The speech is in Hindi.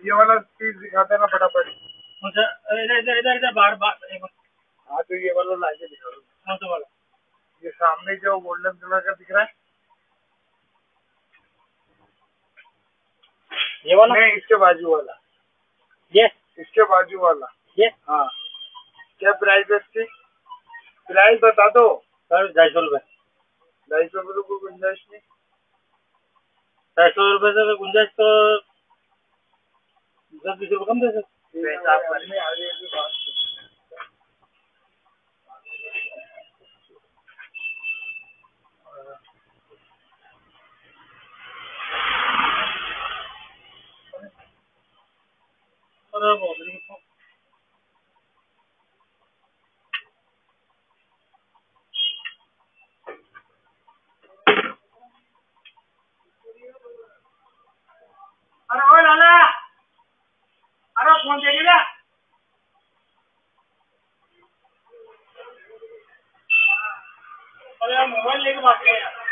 ये वाला चीज दिखाते ना फटाफट। अच्छा इधर इधर इधर इधर बाहर बाहर हाँ तो ये वाला लाके दिखा दो। कौन सा वाला? ये सामने जो गोल्डन कलर का दिख रहा है, ये वाला नहीं इसके बाजू वाला, ये इसके बाजू वाला ये हाँ। क्या प्राइस है इसकी? प्राइस बता दो। सर 250 रुपये। 250 रुपये को गुंजाइश नहीं? 250 रुपये से गुंजाइश तो 10-20 रुपये कम दे सकते। पैसा आप करने आगे की बात अरे ओ लाला, अरे फोन दे दिया। अरे यार मोबाइल लेके बात कर यार।